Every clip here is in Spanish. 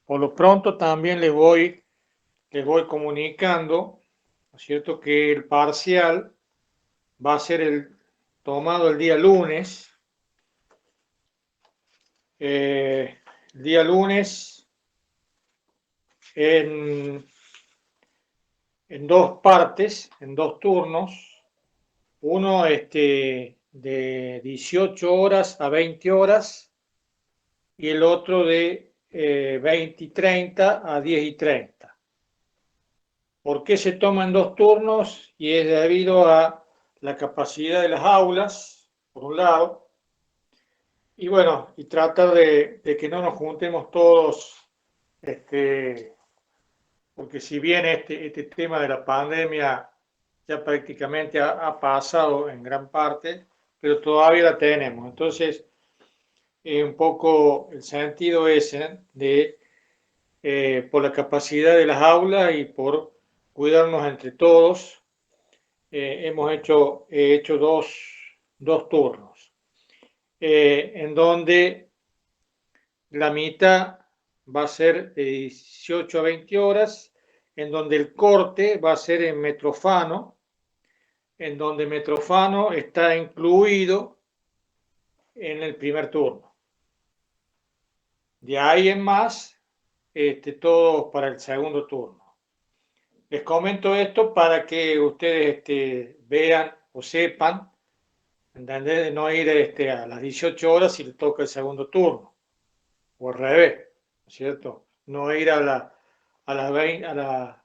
Por lo pronto también les voy comunicando, ¿no es cierto?, que el parcial va a ser tomado el día lunes. El día lunes en dos partes, en dos turnos. Uno de 18 horas a 20 horas y el otro de 20 y 30 a 10 y 30. ¿Por qué se toman dos turnos? Y es debido a la capacidad de las aulas, por un lado, y bueno, y tratar de que no nos juntemos todos, porque si bien este tema de la pandemia ya prácticamente ha pasado en gran parte, pero todavía la tenemos. Entonces, un poco el sentido ese de, por la capacidad de las aulas y por cuidarnos entre todos, he hecho dos turnos, en donde la mitad va a ser de 18 a 20 horas, en donde el corte va a ser en Metrofano, en donde Metrofano está incluido en el primer turno. De ahí en más, todos para el segundo turno. Les comento esto para que ustedes vean o sepan, ¿entendés? De no ir a las 18 horas si le toca el segundo turno, o al revés, ¿no es cierto? No ir a las 20, a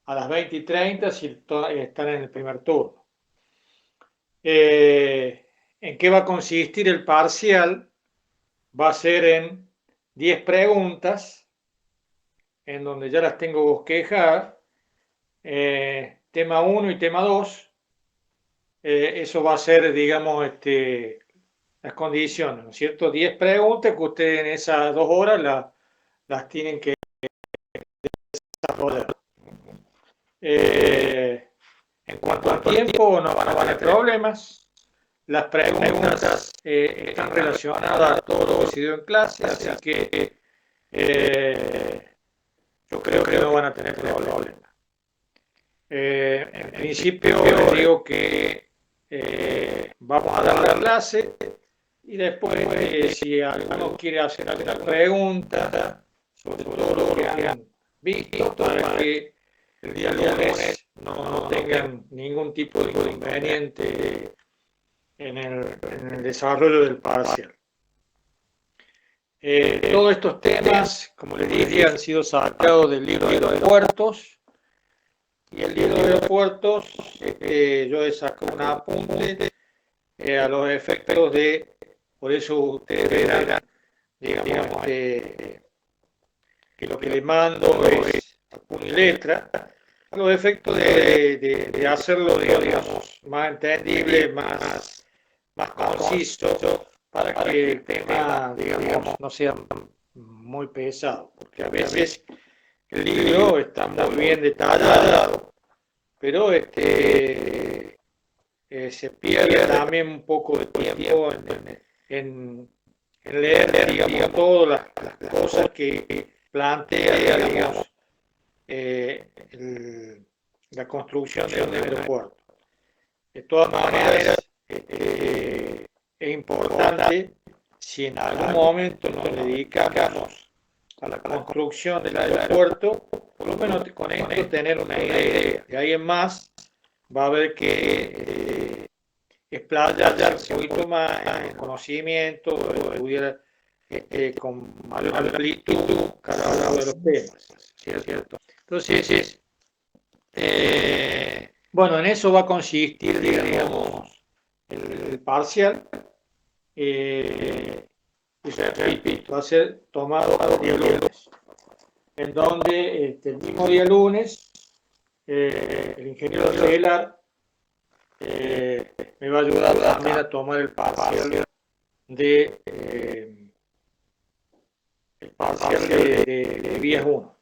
las 20 y 30 si están en el primer turno. ¿En qué va a consistir el parcial? Va a ser en 10 preguntas, en donde ya las tengo bosquejadas, tema 1 y tema 2. Eso va a ser, digamos, las condiciones, ¿no es cierto? 10 preguntas que ustedes en esas 2 horas las tienen que desarrollar. En cuanto al tiempo, no van a tener problemas. Las preguntas están relacionadas a todo lo que se dio en clase, así que yo creo que no van a tener problemas. En principio les digo que vamos a dar la clase y después si alguno quiere hacer alguna pregunta sobre todo lo que han visto para que el día lunes no tengan ningún tipo de inconveniente en el desarrollo del parcial. Todos estos temas, como les dije, han sido sacados del libro de aeropuertos. Y el libro de aeropuertos, yo he sacado un apunte a los efectos por eso ustedes verán, digamos, que lo que les mando es puño y letra, a los efectos de hacerlo, digamos, más entendible, más conciso, para que el tema, digamos, no sea muy pesado, porque a veces el libro está muy bien detallado, pero se pierde también un poco de tiempo en leer, digamos, todas las cosas que plantea, digamos, la construcción de un aeropuerto. De todas maneras, es importante, si en algún momento nos dedicamos a la construcción del aeropuerto, por lo menos con esto tener una idea. De ahí en más va a haber que explayarse un poquito más en conocimiento, estudiar con mayor amplitud cada uno de los temas, ¿cierto? Entonces, bueno, en eso va a consistir, digamos, el parcial. Y repito, va a ser tomado el día lunes, en donde el mismo día lunes el ingeniero Celar me va a ayudar también a tomar el parcial de vías 1.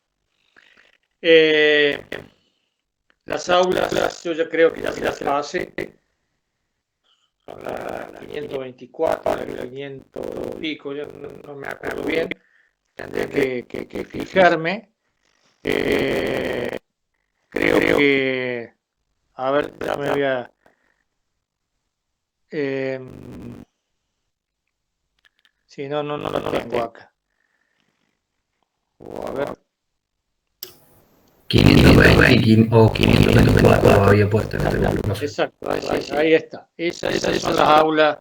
Las aulas, yo ya creo que ya se las pasé, son la 524, la 500 pico, yo no me acuerdo bien, que fijarme. Creo que, a ver, ya me voy a... sí, no lo tengo acá. A ver. 520 o 524 había puesto en el grupo. Exacto, ahí está. Esas son las aulas,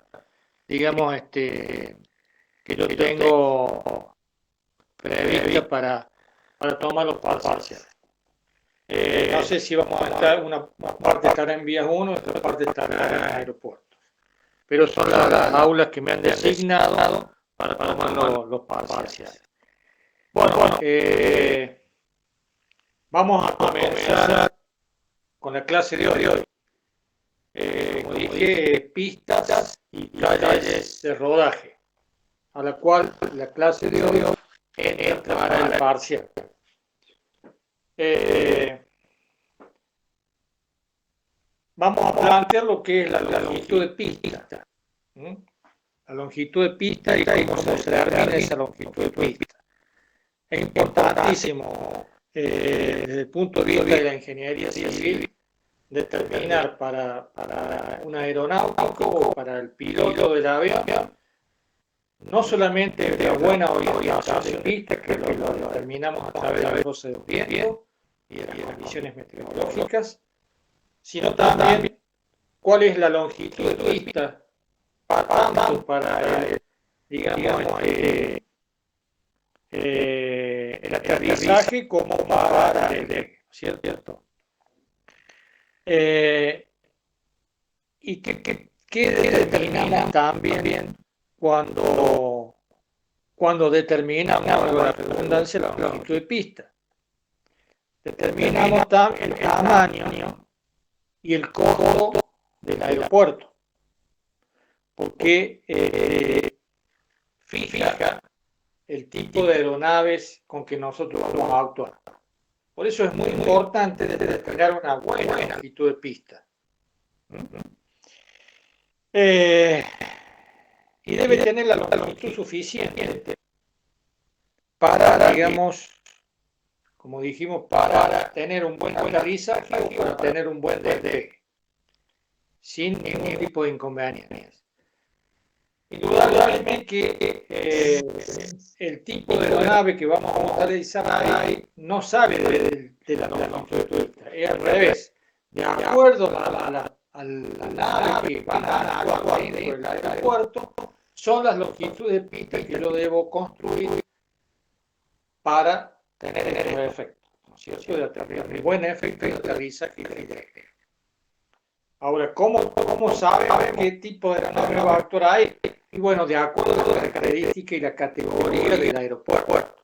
digamos, que yo tengo previstas para tomar los parciales. No sé si vamos a estar, una parte estará en vías 1, otra parte estará en aeropuertos. Pero son las aulas que me han designado para tomar los parciales. Bueno, vamos a comenzar con la clase de hoy. Como dije, pistas y calles de rodaje, a la cual la clase de hoy entra para el parcial. Vamos a plantear lo que es la longitud de pista. La longitud de pista y cómo se determina esa longitud de pista. Es importantísimo desde el punto de vista de la ingeniería civil determinar para un aeronáutico o para el piloto del avión no solamente la buena orientación de pista, que lo determinamos a través del roce del viento y de las condiciones meteorológicas, sino también cuál es la longitud de pista tanto para digamos, el aterrizaje como para el despegue, ¿cierto? Y que determinamos también cuando determinamos la redundancia la longitud de pista. Determinamos también el tamaño y el costo del aeropuerto, porque fija el tipo de aeronaves con que nosotros vamos a actuar. Por eso es muy importante determinar una buena longitud de pista. Y debe tener la longitud suficiente para, digamos, como dijimos, para tener un buen aterrizaje o para tener un buen despegue, sin ningún tipo de inconvenientes. Indudablemente que el tipo de aeronave que vamos a utilizar ahí no sale de la longitud de pista, es al revés. De acuerdo a la nave que van a actuar dentro del aeropuerto, son las longitudes de pista que yo debo construir para tener estos efectos, ¿no es cierto? De aterrizaje, un buen efecto de aterrizaje y de despegue. Ahora, ¿cómo sabemos qué tipo de aeronave va a actuar ahí? Y bueno, de acuerdo a la característica y la categoría del aeropuerto.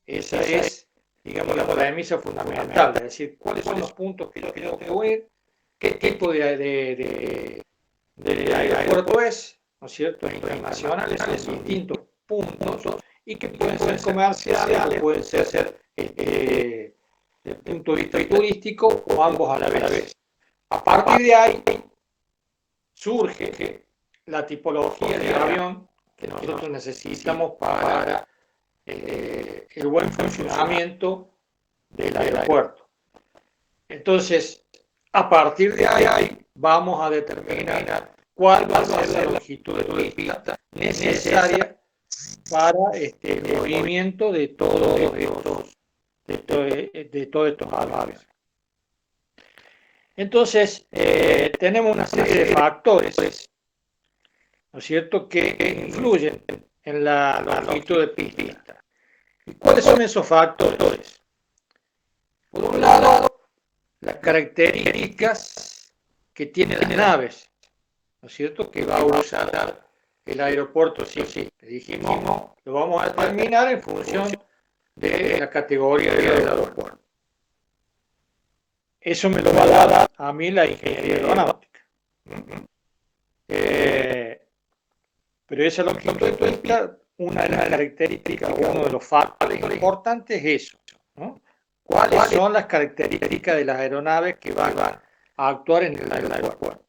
Esa es, digamos, la premisa fundamental, es decir, cuáles son los puntos que yo tengo que unir, qué tipo de aeropuerto es, ¿no es cierto? Internacionales, son distintos puntos y que pueden ser comerciales, pueden ser desde el punto de vista turístico o ambos a la vez. A partir de ahí surge la tipología de avión que nosotros necesitamos para el buen funcionamiento del aeropuerto. Entonces, a partir de ahí vamos a determinar cuál va a ser la longitud de pista necesaria para el movimiento de todos estos aviones. Entonces, tenemos una serie de factores, ¿no es cierto?, que influyen en la longitud de pista. ¿Y cuáles son esos factores? Por un lado, las características que tienen las naves, ¿no es cierto?, que va a usar el aeropuerto. Sí, dijimos, lo vamos a determinar en función de la categoría del aeropuerto. Eso me lo va a dar a mí la ingeniería aeronáutica. Pero esa longitud de pista, una de las características, uno de los factores importantes es eso, ¿no? ¿Cuáles son las características de las aeronaves que van a actuar en el aeropuerto?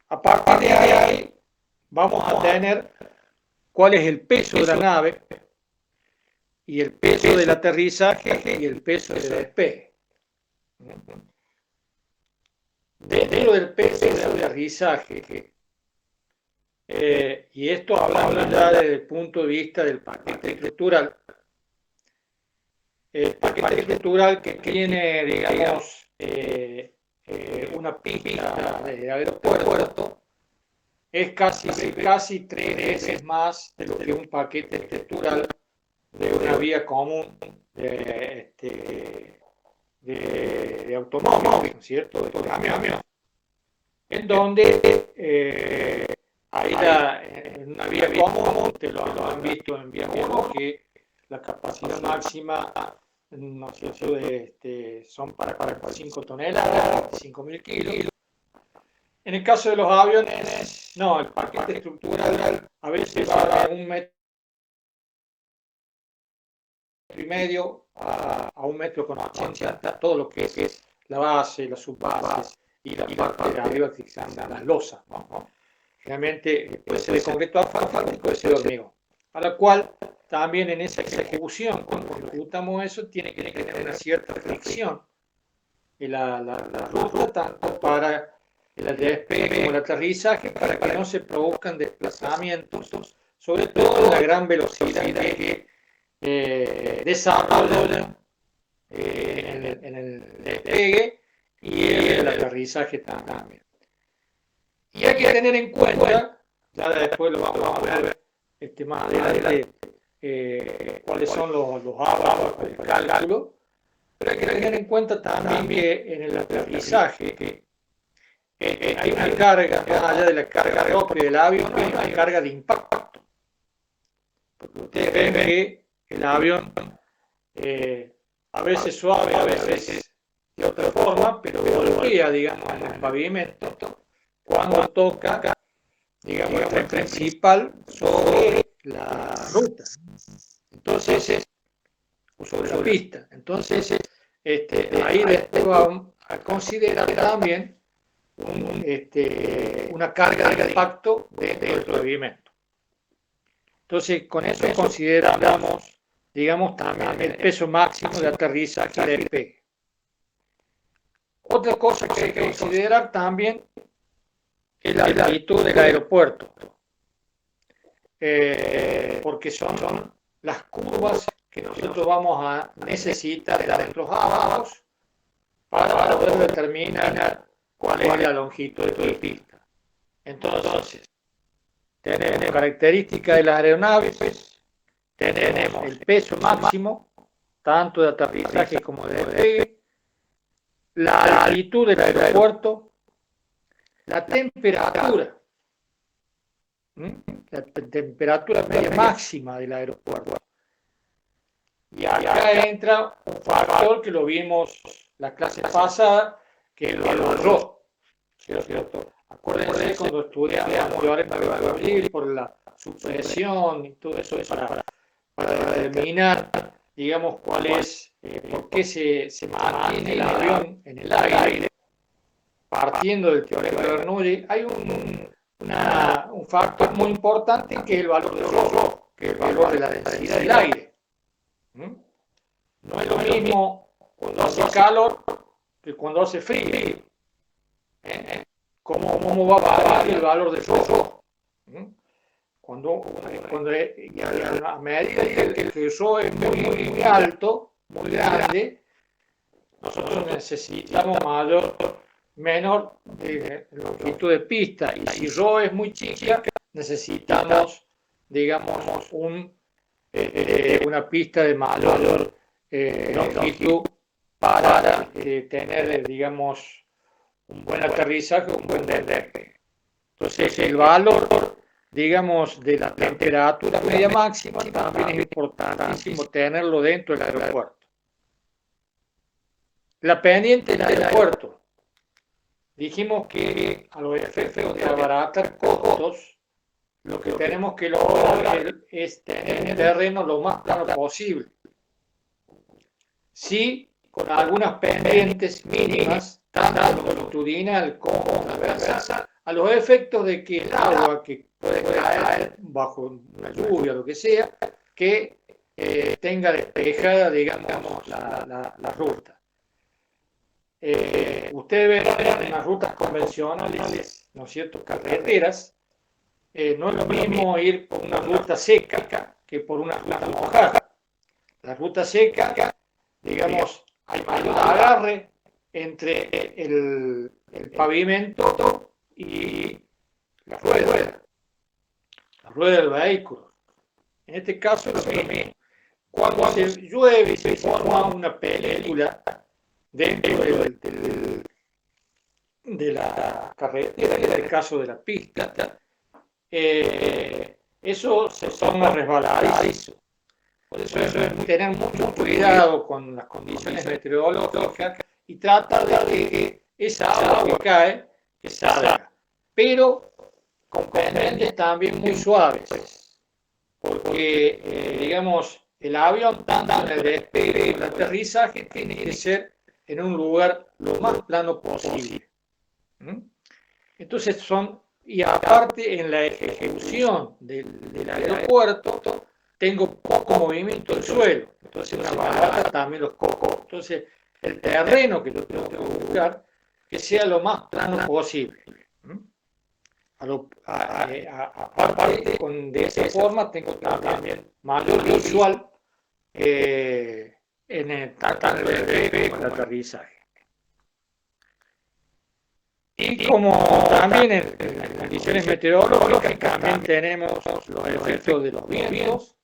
A partir de ahí, vamos a tener cuál es el peso de la nave, y el peso del aterrizaje y el peso del despegue. Dentro del peso del aterrizaje, y esto hablamos ya desde el punto de vista del paquete estructural. El paquete estructural que tiene, digamos, una pista de aeropuerto es casi 3 veces más de lo que un paquete estructural de una vía común de automóvil, ¿no es cierto? De camión. En donde ahí en una vía común, te lo han visto en vía común, que la capacidad máxima, no sé, son para 5 toneladas, 5.000 kilos. En el caso de los aviones, no, el paquete estructural a veces va de 1,5 metros a 1,80 metros, todo lo que es la base, las subbases y la parte de arriba que se llaman las losas, ¿no? Generalmente puede ser de concreto asfáltico, puede ser de hormigón, a la cual también en esa ejecución, cuando ejecutamos eso, tiene que tener una cierta fricción en la ruta, tanto para el despegue como el aterrizaje, para que no se produzcan desplazamientos, sobre todo en la gran velocidad que desarrollan en el despegue y en el aterrizaje también. Y hay que tener en cuenta, ya después lo vamos a ver más adelante, cuáles son los árboles del cálculo, pero hay que tener en cuenta también que en el aterrizaje hay una carga, más allá de la carga propia del avión, hay una carga de impacto. Porque ustedes ven que el avión, a veces suave, a veces de otra forma, pero golpea, digamos, en el pavimento cuando toca, digamos, el tren principal sobre la ruta. Entonces, o sobre la pista. Entonces, ahí después vamos a considerar también una carga de impacto dentro del pavimento. Entonces, con eso consideramos, digamos, también el peso máximo de aterrizaje y despegue. Otra cosa que hay que considerar también es la altitud del aeropuerto, porque son las curvas que nosotros vamos a necesitar de nuestros abados para poder determinar cuál es la longitud de pista. Entonces, tenemos características de las aeronaves, tenemos el peso máximo, tanto de aterrizaje como de despegue, la altitud del aeropuerto, la temperatura media máxima del aeropuerto. Y acá entra un factor que lo vimos la clase pasada, que es el valor RO, ¿cierto? Acuérdense cuando estudiamos por la supresión y todo eso para determinar, digamos, cuál es, por qué se mantiene el avión en el aire. Partiendo del teorema de Bernoulli, hay un factor muy importante que es el valor de RO, que es el valor de la densidad del aire. No es lo mismo cuando hace calor que cuando hace frío. ¿Cómo va a variar el valor de RO? Cuando a medida que el RO es muy alto, muy grande, nosotros necesitamos menor longitud de pista, y si RO es muy chica, necesitamos, digamos, una pista de mayor longitud para tener, digamos, un buen aterrizaje, un buen despegue. Entonces, el valor, digamos, de la temperatura media máxima también es importantísimo tenerlo dentro del aeropuerto. La pendiente del aeropuerto. Dijimos que a los efectos de abaratar costos, lo que tenemos que lograr es tener el terreno lo más plano posible. Sí, con algunas pendientes mínimas, tanto longitudinal como transversal, a los efectos de que el agua que puede caer bajo una lluvia, lo que sea, que tenga despejada, digamos, la ruta. Ustedes ven en las rutas convencionales, ¿no es cierto?, carreteras, no es lo mismo ir por una ruta seca que por una ruta mojada. La ruta seca, digamos, hay mayor agarre entre el pavimento y la rueda del vehículo. En este caso es lo mismo. Cuando se llueve y se forma una película dentro de la carretera, en este caso de la pista, eso se forma resbaladizo. Por eso es tener mucho cuidado con las condiciones meteorológicas y tratar de que esa agua que cae, que salga. Pero con pendientes también muy suaves, porque, digamos, el avión, tanto en el despegue como el aterrizaje, tiene que ser en un lugar lo más plano posible. Entonces y aparte en la ejecución del aeropuerto, tengo poco movimiento del suelo, entonces una barata también los cocos. Entonces, el terreno que lo tengo que buscar, que sea lo más plano posible. Aparte, de esa forma tengo también mayor visual tanto en el despegue como en el aterrizaje. Y como también en las condiciones meteorológicas también tenemos los efectos de los vientos,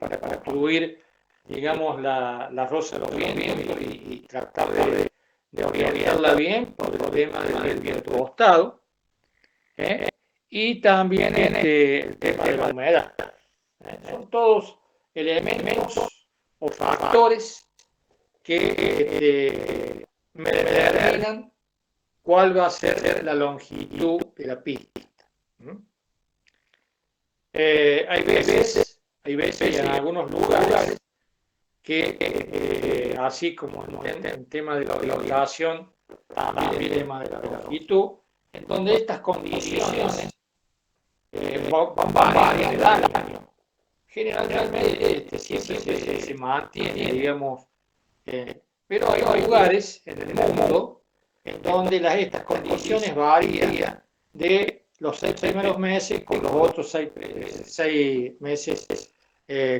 para construir, digamos, la rosa de los vientos y tratar de orientarla bien por el tema del viento costado. Y también el tema de la humedad. Son todos elementos o factores que me determinan cuál va a ser la longitud de la pista. Hay veces en algunos lugares que, así como en el tema de la orientación, también el tema de la longitud, en donde estas condiciones van variando en el año. Generalmente siempre se mantiene, digamos, pero hay lugares en el mundo en donde estas condiciones varían de los 6 primeros meses con los otros 6 meses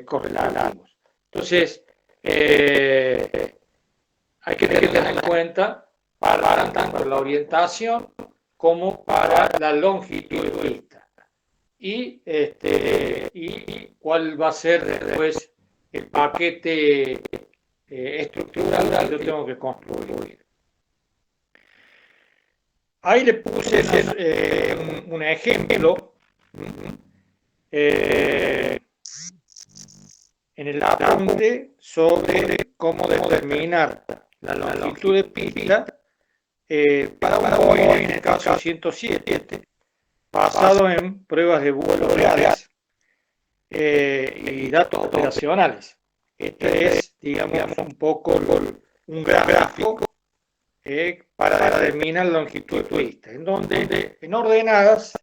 correlativos. Entonces, hay que tener en cuenta para tanto la orientación como para la longitud de pista. Y cuál va a ser después el paquete estructural que yo tengo que construir. Ahí le puse un ejemplo en el apunte sobre cómo determinar la longitud de pista para un Boeing, en el caso 107, basado en pruebas de vuelo reales y datos operacionales. Este es, digamos, un poco un gráfico para determinar la longitud de pistas, en donde en ordenadas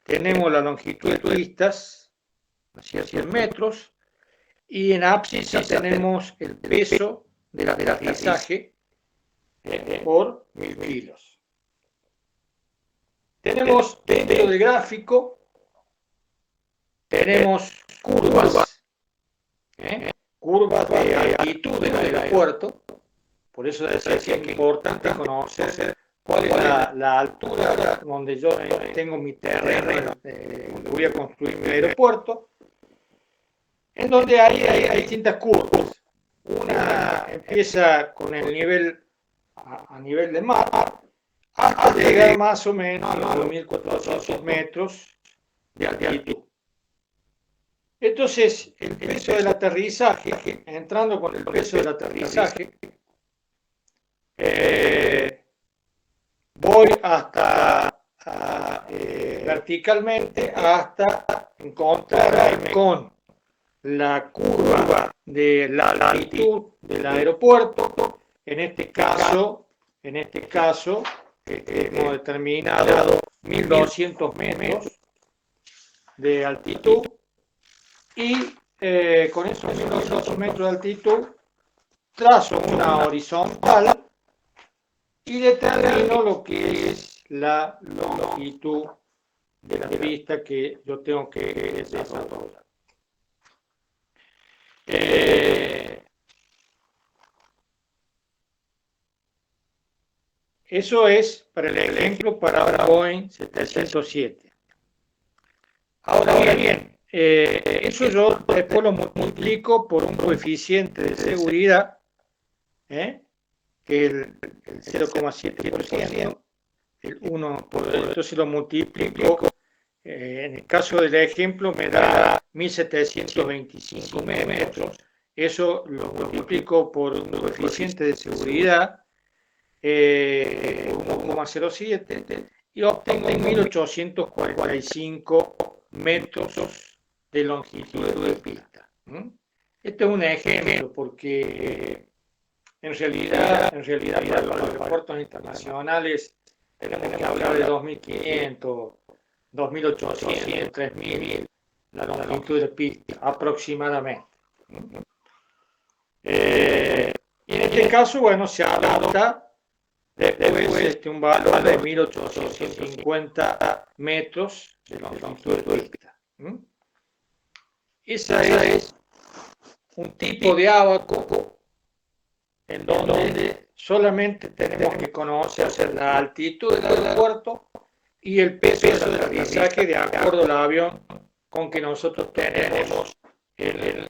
tenemos la longitud de pistas, hacia 100 metros, y en ábside tenemos el peso del aterrizaje por 1000 kilos. Tenemos dentro del gráfico, tenemos curvas de altitud del aeropuerto. Por eso decía que es importante conocer cuál es la altura donde yo tengo mi terreno, donde voy a construir mi aeropuerto, en donde hay distintas curvas. Una empieza con el nivel a nivel de mar, hasta llegar más o menos a los 2.400 metros de altitud. Entonces, el peso del aterrizaje, entrando con el peso del aterrizaje, voy hasta verticalmente hasta encontrarme con la curva de la altitud del aeropuerto. En este caso hemos determinado 1.200 metros de altitud, y con esos 1800 metros de altitud, trazo una horizontal y determino lo que es la longitud de la pista que yo tengo que desarrollar. Eso es para el ejemplo para Boeing 707. Ahora bien, eso yo después lo multiplico por un coeficiente de seguridad, que es el 0,7%, el 1%. Entonces lo multiplico, en el caso del ejemplo me da 1725 metros. Eso lo multiplico por un coeficiente de seguridad, 1,07, y obtengo 1845 metros de longitud de pista. Este es un ejemplo porque en realidad para los aeropuertos internacionales tenemos que hablar de 2500, 2800, 3000 la longitud de pista aproximadamente. Y en este caso, bueno, se adopta después un valor de 1850 metros de longitud de pista. Ese es un tipo de ábaco en donde solamente tenemos que conocer la altitud del aeropuerto y el peso del aterrizaje de acuerdo al avión con que nosotros tenemos en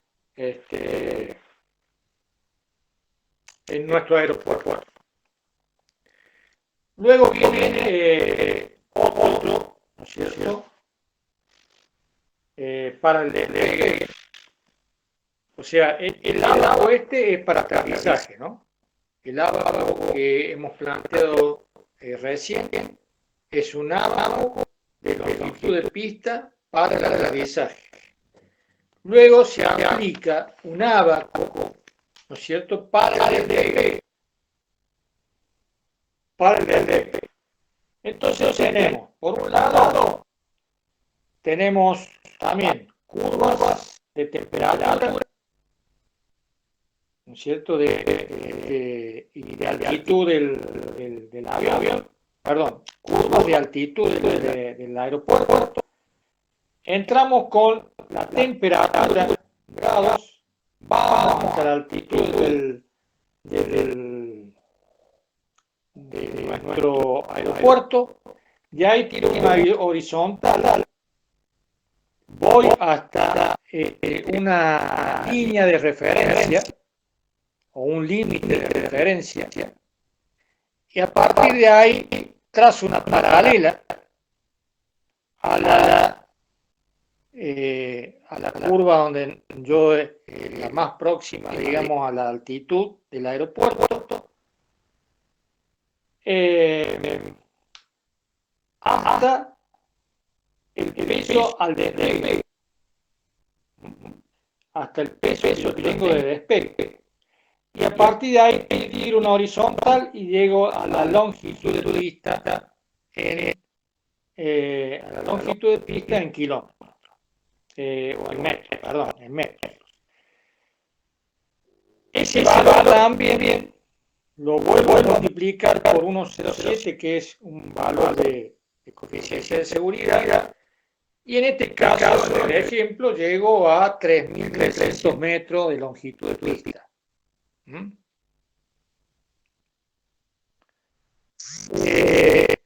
nuestro aeropuerto. Luego viene otro, ¿no es cierto? Para el despegue. O sea, el ábaco este es para aterrizaje, ¿no? El ábaco que hemos planteado recién es un ábaco de longitud de pista para el aterrizaje. Luego se aplica un ábaco, ¿no es cierto?, para el despegue. Entonces tenemos, por un lado, tenemos también curvas de temperatura, ¿no es cierto?, y de altitud del avión, perdón, curvas de altitud del aeropuerto. Entramos con la temperatura, grados, vamos hasta la altitud de nuestro aeropuerto, y ahí tiro una horizontal, voy hasta una línea de referencia o un límite de referencia, y a partir de ahí trazo una paralela a la curva donde yo, la más próxima, digamos, a la altitud del aeropuerto, hasta el peso al despegue, hasta el peso que yo tengo de despegue. Y a partir de ahí tiro una horizontal y llego a la longitud de pista en kilómetros, o en metros, perdón, en metros. Ese valor también lo vuelvo a multiplicar por 1,07, que es un valor de coeficiente de seguridad, y en este caso, por ejemplo, llego a 3300 metros de longitud de pista.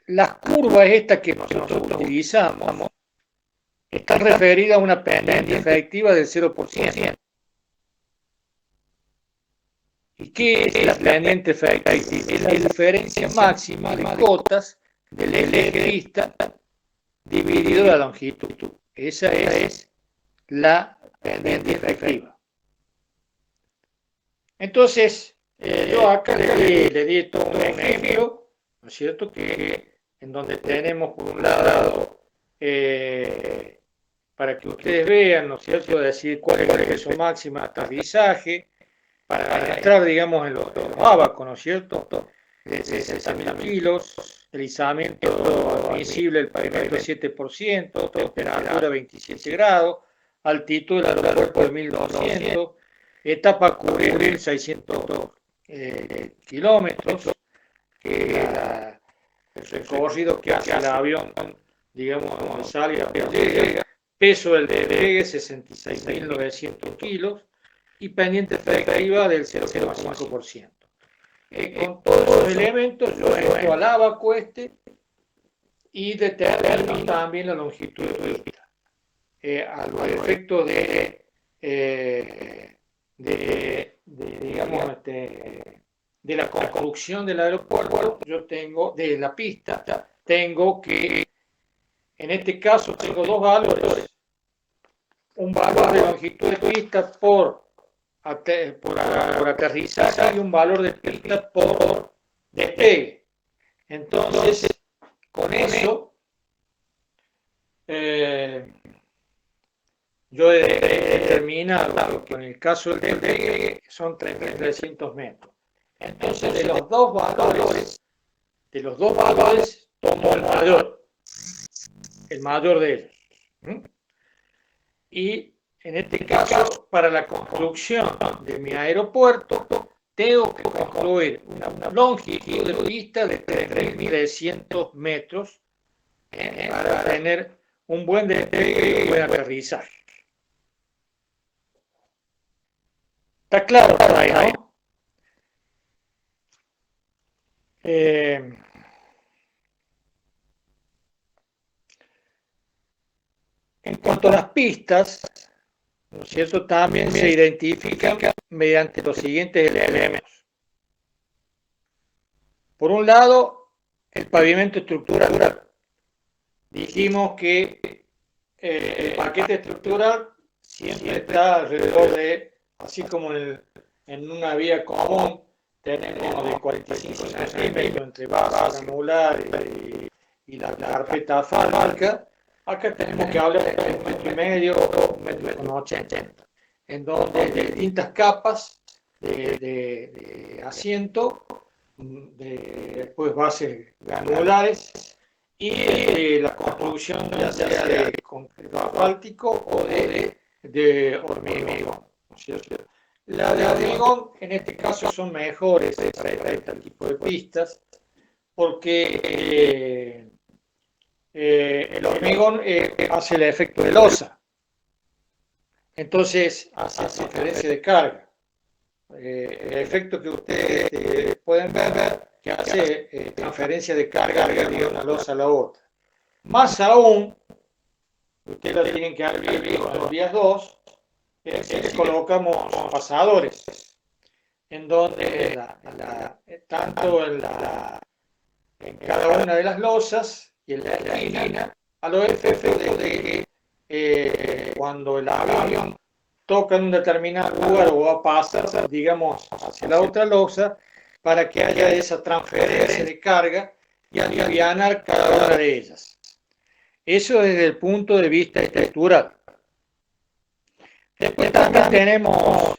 Las curvas estas que nosotros utilizamos están referidas a una pendiente efectiva del 0%. ¿Y qué es la pendiente efectiva? Es la diferencia máxima de cotas del eje de pista dividido la longitud. Esa es la pendiente efectiva. Entonces, yo acá le di todo un ejemplo, ¿no es cierto?, que en donde tenemos por un lado, para que ustedes vean, ¿no es cierto?, decir cuál es el peso máximo de aterrizaje, para entrar, digamos, en los ábacos, ¿no es cierto?, de 60.000 kilos, el izamiento admisible, el pavimento 7%, temperatura 27 grados, altitud del aeropuerto de 1200, etapa a cubrir 1600 kilómetros, el recorrido que hace el avión, digamos, cuando sale y apenas llega, peso del despegue 66.900 kilos y pendiente efectiva del 0,5%. Con todos esos elementos yo entro al abaco y determino también la longitud de pista. A los efectos digamos, de la construcción del aeropuerto, yo tengo, de la pista, tengo que, en este caso, tengo dos valores. Un valor de longitud de pista por aterrizaje y un valor de pista por despegue. Entonces, con eso, yo he determinado que en el caso del despegue son 3.300 metros. Entonces, de los dos valores, tomo el mayor de ellos. Y en este caso, para la construcción de mi aeropuerto, tengo que construir una longitud de pista de 3.300 metros para tener un buen despegue y un buen aterrizaje. ¿Está claro por ahí, no? En cuanto a las pistas, ¿no es cierto? También se identifican mediante los siguientes elementos. Por un lado, el pavimento estructural. Dijimos que el paquete estructural siempre está alrededor de, así como en una vía común, tenemos de 45 centímetros entre base granular y la carpeta asfáltica. Acá tenemos que hablar de 1,5 metros, 1,80 metros, en donde hay distintas capas de asiento, después bases granulares y la construcción ya sea de concreto asfáltico o de hormigón. La de hormigón en este caso son mejores para este tipo de pistas porque el hormigón hace el efecto de losa, entonces hace transferencia de carga. El efecto que ustedes pueden ver que hace transferencia de carga de una losa a la otra. Más aún, ustedes lo tienen que abrir con los días 2, le colocamos pasadores, en donde tanto en cada una de las losas y en la esquina, a los efectos de que cuando el avión toca en un determinado lugar o va a pasar, digamos, hacia la otra losa, para que haya esa transferencia de carga y alivianar cada una de ellas. Eso desde el punto de vista estructural. Después también tenemos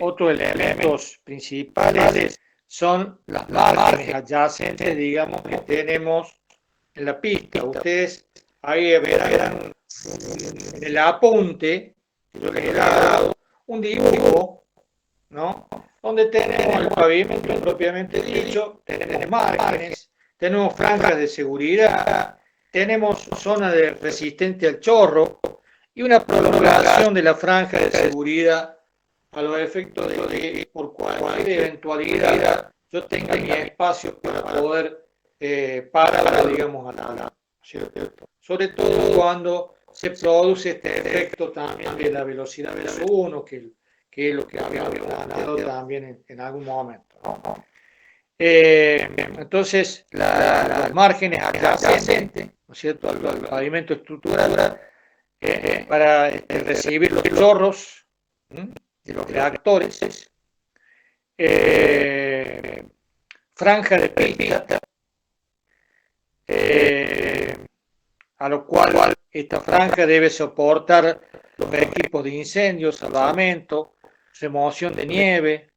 otros elementos principales, son las márgenes adyacentes, digamos, que tenemos en la pista. Ustedes ahí verán en el apunte que yo les he dado un dibujo, ¿no? Donde tenemos el pavimento propiamente dicho, tenemos márgenes, tenemos franjas de seguridad, tenemos zona de resistente al chorro y una prolongación de la franja de seguridad a los efectos de que por cualquier eventualidad yo tenga mi espacio para poder parar, digamos, ¿cierto? Sobre todo cuando se produce este efecto también de la velocidad versus 1, que es lo que habíamos hablado también en algún momento, ¿no? Entonces, los márgenes adyacentes, ¿no es cierto?, al pavimento estructural, para recibir los chorros de los reactores, franja de pista, a lo cual esta franja debe soportar los equipos de incendio, salvamento, remoción de nieve,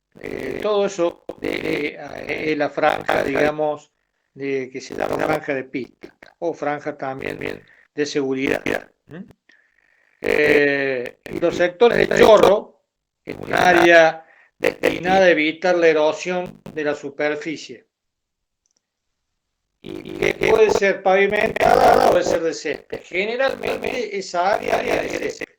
todo eso es la franja, digamos, que se llama franja de pista o franja también de seguridad. Y los sectores de chorro es un área destinada a evitar la erosión de la superficie. Y que puede ser pavimentada o puede ser de césped. Generalmente esa área es de césped.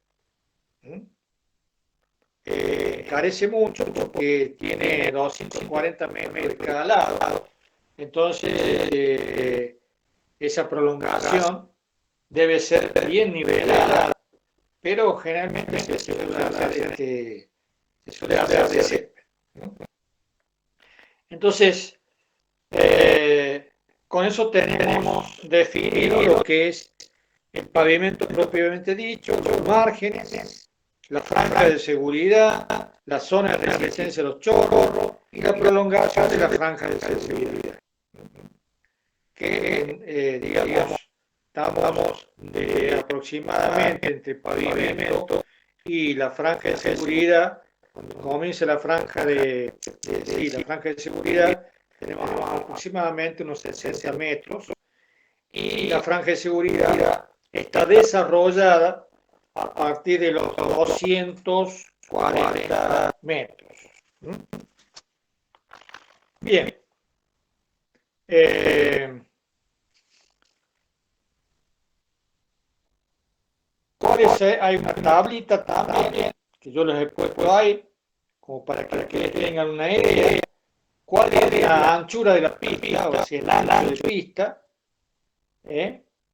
Carece mucho porque tiene 240 metros de cada lado. Entonces, esa prolongación debe ser bien nivelada, pero generalmente se suele hacer de césped. Entonces, con eso tenemos definido lo que es el pavimento propiamente dicho, los márgenes, la franja de seguridad, la zona de resistencia de los chorros y la prolongación de la franja de seguridad. Que, digamos, estamos aproximadamente entre pavimento y la franja de seguridad. Cuando comienza la franja de seguridad, tenemos aproximadamente unos 60 metros y la franja de seguridad está desarrollada a partir de los 240 metros. Bien. Hay una tablita también que yo les he puesto ahí, como para que tengan una idea cuál es la anchura de la pista, o sea, el ancho de pista,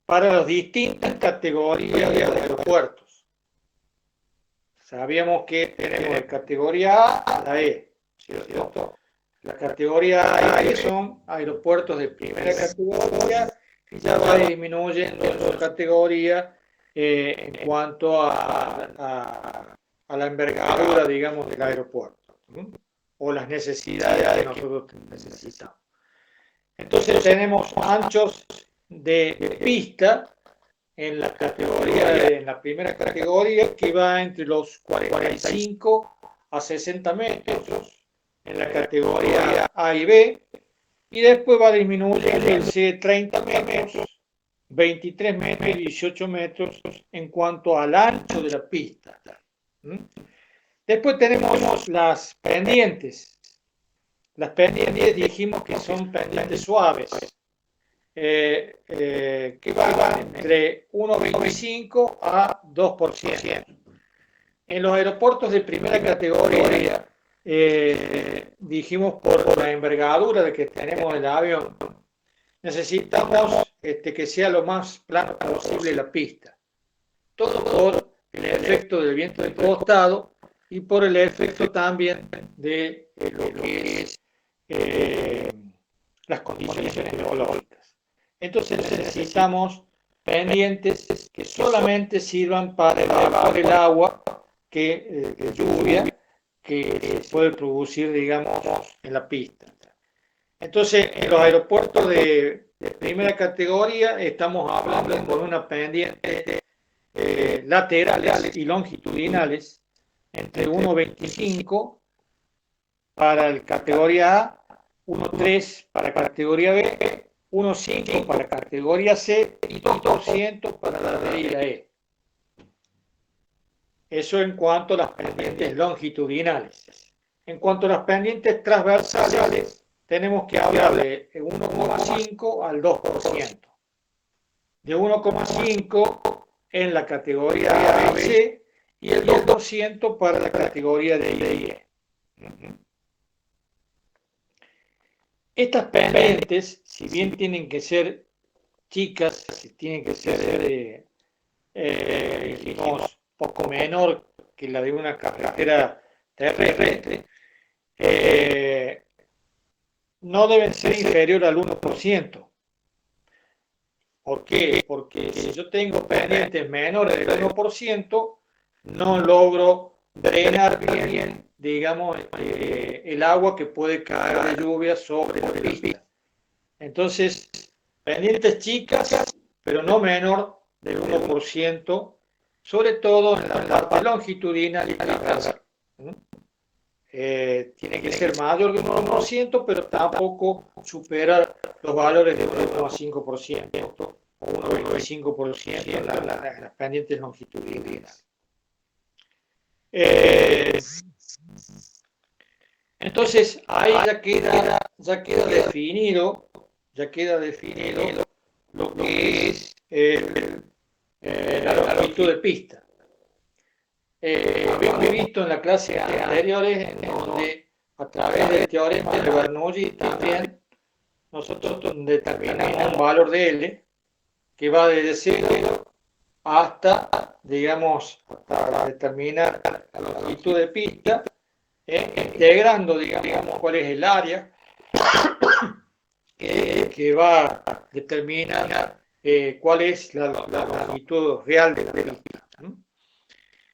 para las distintas categorías de aeropuertos. Sabíamos que tenemos de categoría A a la E, ¿cierto? La categoría A y B son aeropuertos de primera categoría, y ya va disminuyendo su categoría en cuanto a la envergadura, digamos, del aeropuerto, o las necesidades que nosotros necesitamos. Entonces tenemos anchos de pista en la primera categoría, que va entre los 45 a 60 metros en la categoría A y B, y después va disminuyendo el C 30 metros, 23 metros y 18 metros en cuanto al ancho de la pista. Después tenemos las pendientes. Las pendientes dijimos que son pendientes suaves, que van entre 1,25 a 2%. En los aeropuertos de primera categoría, dijimos por la envergadura de que tenemos el avión, necesitamos que sea lo más plano posible la pista. Todo por el efecto del viento del costado y por el efecto también de lo que es las condiciones meteorológicas. Entonces necesitamos pendientes que solamente sirvan para elevar el agua de lluvia que se puede producir, digamos, en la pista. Entonces, en los aeropuertos de primera categoría estamos hablando con una pendiente laterales y longitudinales entre 1,25 para la categoría A, 1,3 para categoría B, 1,5 para categoría C y 2% para la D y la E. Eso en cuanto a las pendientes longitudinales. En cuanto a las pendientes transversales, tenemos que hablar de 1,5 al 2%. De 1,5 en la categoría B y C y el 2% para la categoría D y E. Estas pendientes, si bien tienen que ser chicas, tienen que ser, digamos, poco menor que la de una carretera terrestre, no deben ser inferior al 1%. ¿Por qué? Porque si yo tengo pendientes menores del 1%, no logro drenar bien, digamos, el agua que puede caer de lluvia sobre la pista. Entonces, pendientes chicas, pero no menor del 1%, sobre todo en la parte longitudinal y transversal. Tiene que ser mayor que un 1%, pero tampoco supera los valores de 1,5%. o 1,25% en las pendientes longitudinales. Entonces ahí ya queda definido lo que es la longitud de pista. Habíamos visto en la clase anteriores en donde a través del teorema de Bernoulli también nosotros determinamos un valor de L que va desde 0 hasta, digamos, hasta determinar la longitud de pista, integrando, digamos, cuál es el área que va a determinar cuál es la longitud real de la pista.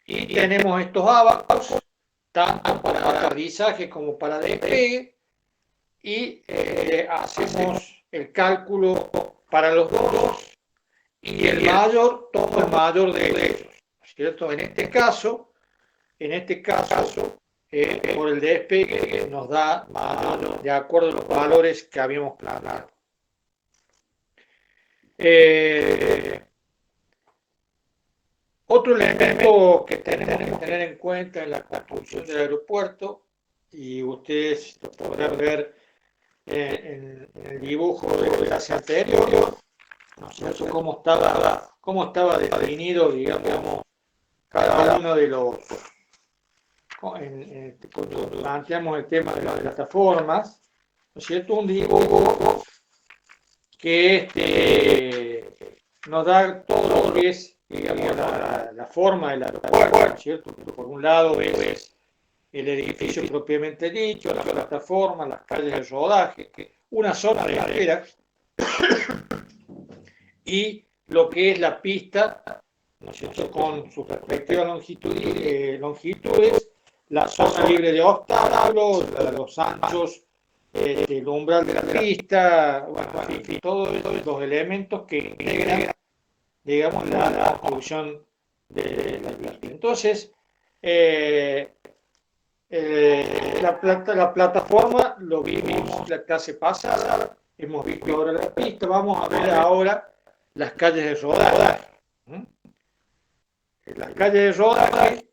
Y tenemos estos abacos, tanto para aterrizaje como para despegue, y hacemos el cálculo para los dos, y el mayor, tomo el mayor de ellos, ¿cierto? En este caso, por el despegue nos da mayor de acuerdo a los valores que habíamos planteado. Otro elemento que tenemos que tener en cuenta en la construcción del aeropuerto, y ustedes lo podrán ver en el dibujo de la clase anterior, ¿no es cierto? Cómo estaba definido, digamos, cada uno de los, cuando planteamos el tema de las plataformas, ¿no es cierto? Un dibujo que nos da todo lo que es, digamos, la forma del aeropuerto, ¿no es cierto? Por un lado es el edificio propiamente dicho, la plataforma, las calles de rodaje, una zona de espera y lo que es la pista, ¿no es cierto?, con sus respectivas longitudes, la zona libre de obstáculos, los anchos, el umbral de la pista, bueno, en fin, todos los elementos que integran, digamos, la construcción de la pista. Entonces, la plataforma lo vimos la clase pasada, hemos visto ahora la pista, vamos a ver ahora las calles de rodaje. Las calles de rodaje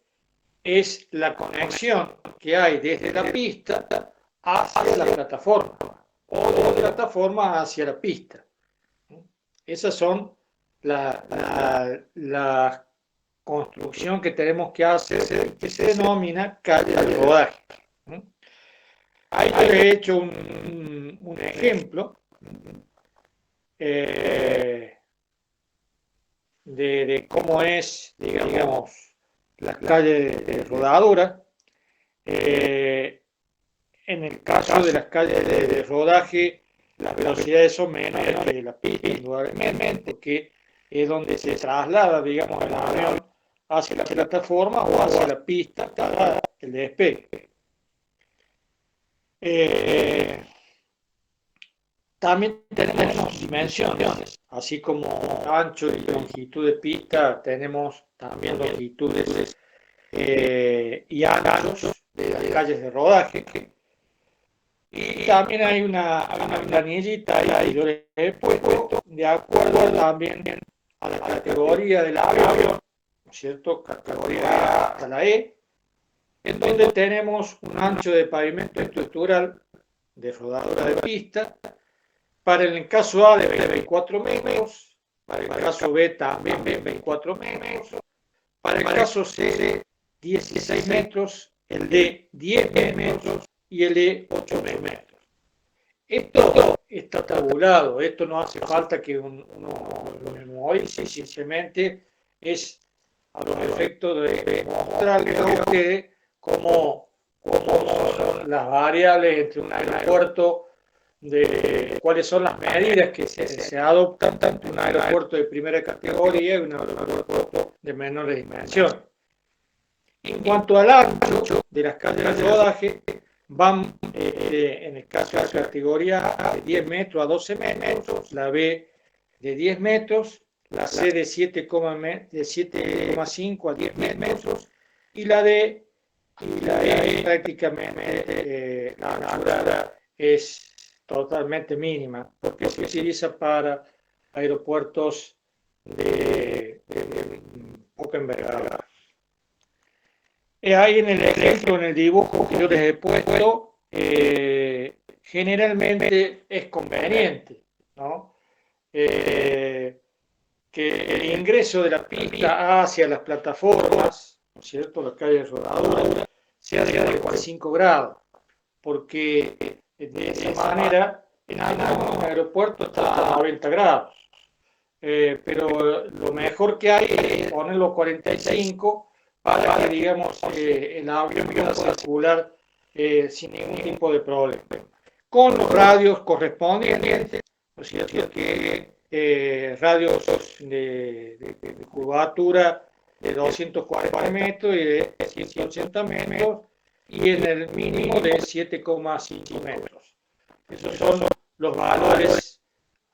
es la conexión que hay desde la pista hacia la plataforma o de la plataforma hacia la pista. Esas son la construcción que tenemos que hacer, que se denomina calle de rodaje. Ahí yo he hecho un ejemplo de cómo es, digamos, la calle de rodadura. En el caso de las calles de rodaje, las velocidades son menores que de la pista, indudablemente, porque es donde se traslada, digamos, el avión hacia la plataforma o hacia la pista para el despegue. También tenemos dimensiones, así como ancho y longitud de pista, tenemos también longitudes y anchos de las calles de rodaje. Y también hay una planillita ahí, yo le he puesto de acuerdo también a la categoría del avión, ¿no es cierto? Categoría A hasta la E, en donde tenemos un ancho de pavimento estructural de rodadura de pista, para el caso A de 24 metros, para el caso B también 24 metros, para el caso C 16 metros, el D 10 metros y el E 8 metros. Esto está tabulado, esto no hace falta que uno lo memorice, simplemente es a los efectos de mostrarles a ustedes cómo son las variables entre un aeropuerto, de cuáles son las medidas que se adoptan tanto en un aeropuerto de primera categoría y un aeropuerto de menores dimensiones. En cuanto al ancho de las calles de rodaje, van en el caso de la categoría A de 10 metros a 12 metros, la B de 10 metros, la C de 7,5 a 10 metros y la D prácticamente la anchura es totalmente mínima, porque se utiliza para aeropuertos de poca envergadura. Ahí en el ejemplo, en el dibujo que yo les he puesto, generalmente es conveniente, ¿no? Que el ingreso de la pista hacia las plataformas, ¿no es cierto?, las calles rodaduras, sea de 45 grados, porque de esa manera en algunos aeropuertos está a 90 grados. Pero lo mejor que hay es ponerlo 45 para que, digamos, el avión pueda circular sin ningún tipo de problema. Con los radios correspondientes, ¿no es cierto?, que radios de curvatura de 240 metros y de 180 metros y en el mínimo de 7,5 metros. Esos son los valores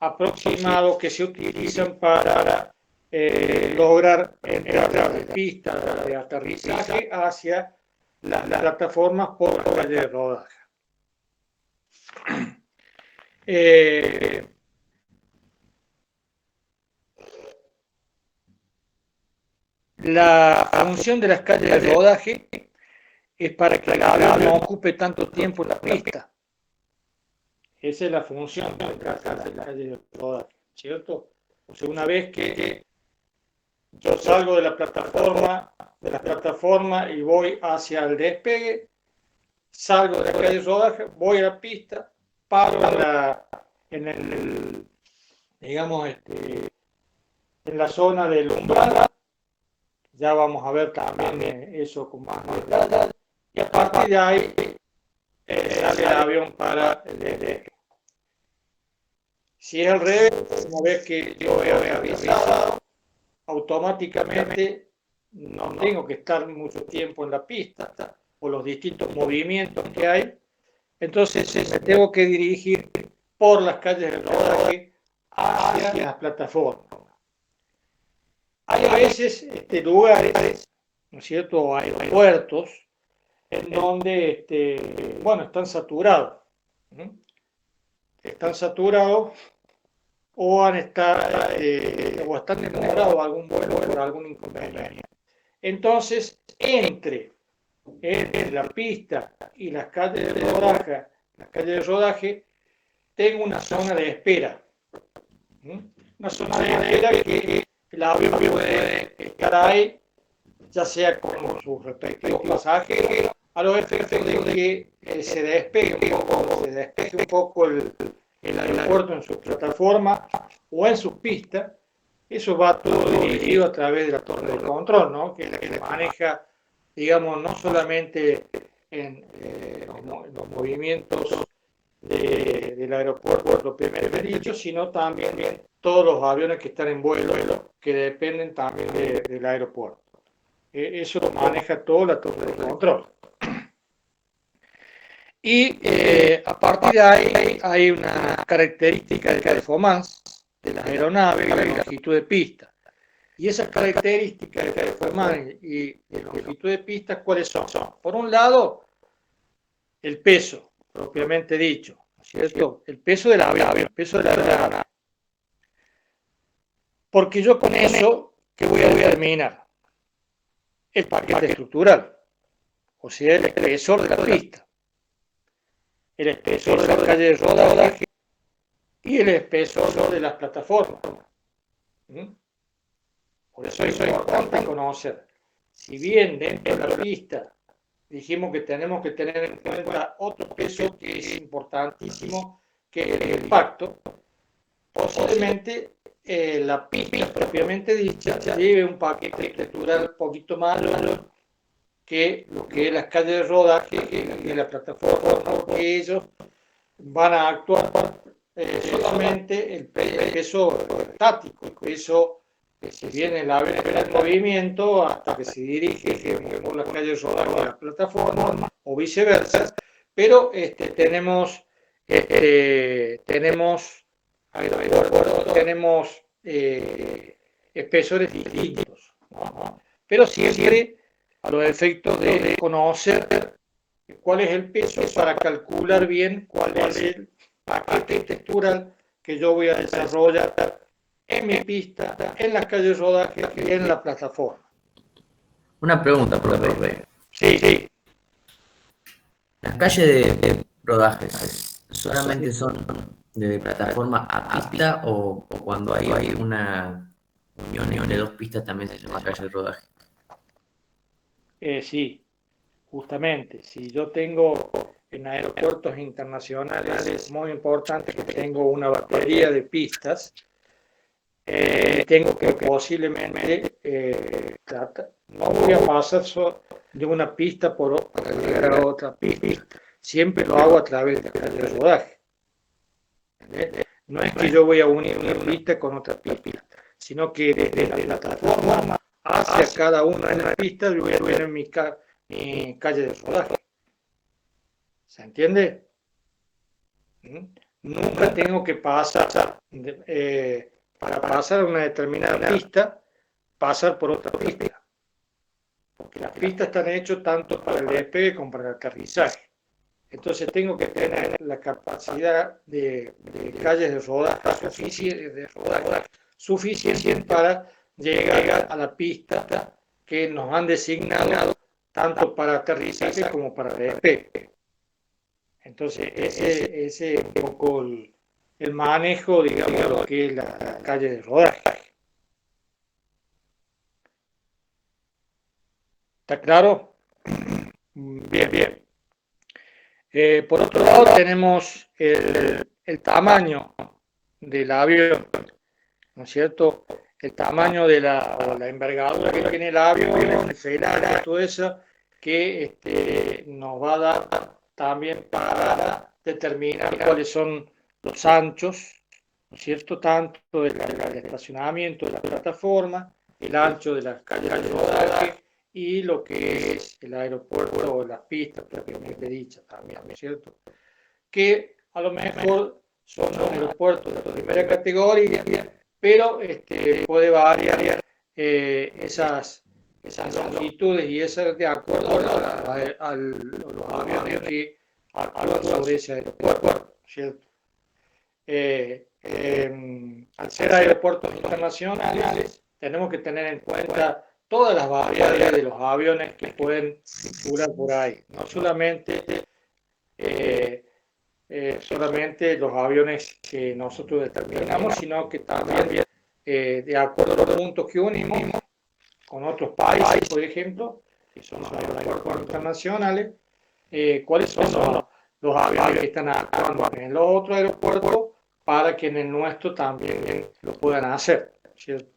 aproximados que se utilizan para lograr entrar de pista de aterrizaje hacia las plataformas por calle de rodaje. La función de las calles de rodaje es para que el avión no ocupe tanto tiempo en la pista. Esa es la función de las calles de rodaje, ¿cierto? O sea, una vez que yo salgo de la plataforma y voy hacia el despegue, salgo de la calle de rodaje, voy a la pista, paro digamos, en la zona del umbral. Ya vamos a ver también eso con más detalle. Y a partir de ahí sale el avión para el despegue. Si es al revés, una vez que yo he avisado, automáticamente no tengo que estar mucho tiempo en la pista por los distintos movimientos que hay. Entonces me tengo que dirigir por las calles de rodaje hacia las plataformas. Hay a veces lugares, ¿no es cierto?, o aeropuertos en donde bueno, están saturados. Están saturados o están demorados algún vuelo por algún inconveniente. Entonces, entre la pista y las calles de rodaje, tengo una zona de espera. Una zona de espera que el avión puede estar ahí, ya sea con sus respectivos pasajeros, a los efectos de que se despegue un poco el aeropuerto en su plataforma o en sus pistas. Eso va todo dirigido a través de la torre de control, ¿no?, que maneja, digamos, no solamente en los movimientos del aeropuerto propiamente dicho, sino también todos los aviones que están en vuelo, que dependen también del aeropuerto. Eso lo maneja toda la torre de control. Y a partir de ahí hay una característica de performance de las aeronaves, la longitud de pista. Y esas características de performance y de longitud de pista, ¿cuáles son? Por un lado, el peso, propiamente dicho, ¿cierto? El peso del avión, el peso de la aeronave. Porque yo con eso, ¿qué voy a determinar? El paquete estructural, o sea, el espesor de la pista, el espesor de la calle de rodaje y el espesor de las plataformas. Por eso es importante conocer. Si bien dentro de la pista dijimos que tenemos que tener en cuenta otro peso que es importantísimo, que es el impacto, posiblemente la pista propiamente dicha lleve un paquete estructural un poquito mayor que lo que es las calles de rodaje y la plataforma, porque ellos van a actuar solamente el peso estático, el peso que se viene el avión en movimiento hasta que se dirige por las calles de rodaje a la plataforma o viceversa, pero tenemos espesores distintos, ¿no? Pero siempre a los efectos de conocer cuál es el peso para calcular bien cuál es el paquete textural que yo voy a desarrollar en mi pista, en las calles de rodaje y en la plataforma. Una pregunta, profe. Sí. ¿Las calles de rodaje solamente son de plataforma a pista o cuando hay una unión de dos pistas también se llama calle de rodaje? Sí, justamente. Si yo tengo en aeropuertos internacionales, es muy importante que tengo una batería de pistas. Tengo que posiblemente no voy a pasar de una pista para llegar a otra pista. Siempre lo hago a través de calle de rodaje. ¿Entendés? No es que yo voy a unir una pista con otra pista, sino que desde la plataforma hacia cada una de las pistas yo voy a tener mi calle de rodaje. ¿Se entiende? Nunca tengo que pasar, para pasar a una determinada pista, pasar por otra pista. Porque las pistas están hechas tanto para el despegue como para el aterrizaje. Entonces tengo que tener la capacidad de calles de rodaje suficiente para llegar a la pista que nos han designado tanto para aterrizaje como para despegue. Entonces ese es un poco el manejo, digamos, de lo que es la calle de rodaje. ¿Está claro? Bien. Por otro lado tenemos el tamaño del avión, ¿no es cierto? El tamaño de la envergadura que tiene el avión, el felaje, todo eso, que nos va a dar también para determinar cuáles son los anchos, ¿no es cierto? Tanto del estacionamiento de la plataforma, el ancho de las calles de rodaje y lo que es el aeropuerto o las pistas propiamente dichas también, ¿no es cierto? Que a lo mejor son aeropuertos de primera categoría, pero puede variar esas longitudes y esas de acuerdo a los aviones que actúan sobre ese aeropuerto, ¿cierto? Al ser aeropuertos internacionales, tenemos que tener en cuenta todas las variables de los aviones que pueden circular por ahí, no solamente los aviones que nosotros determinamos, sino que también de acuerdo a los puntos que unimos con otros países, por ejemplo, que son los aeropuertos internacionales, cuáles son los aviones que están actuando en los otros aeropuertos para que en el nuestro también lo puedan hacer, ¿cierto?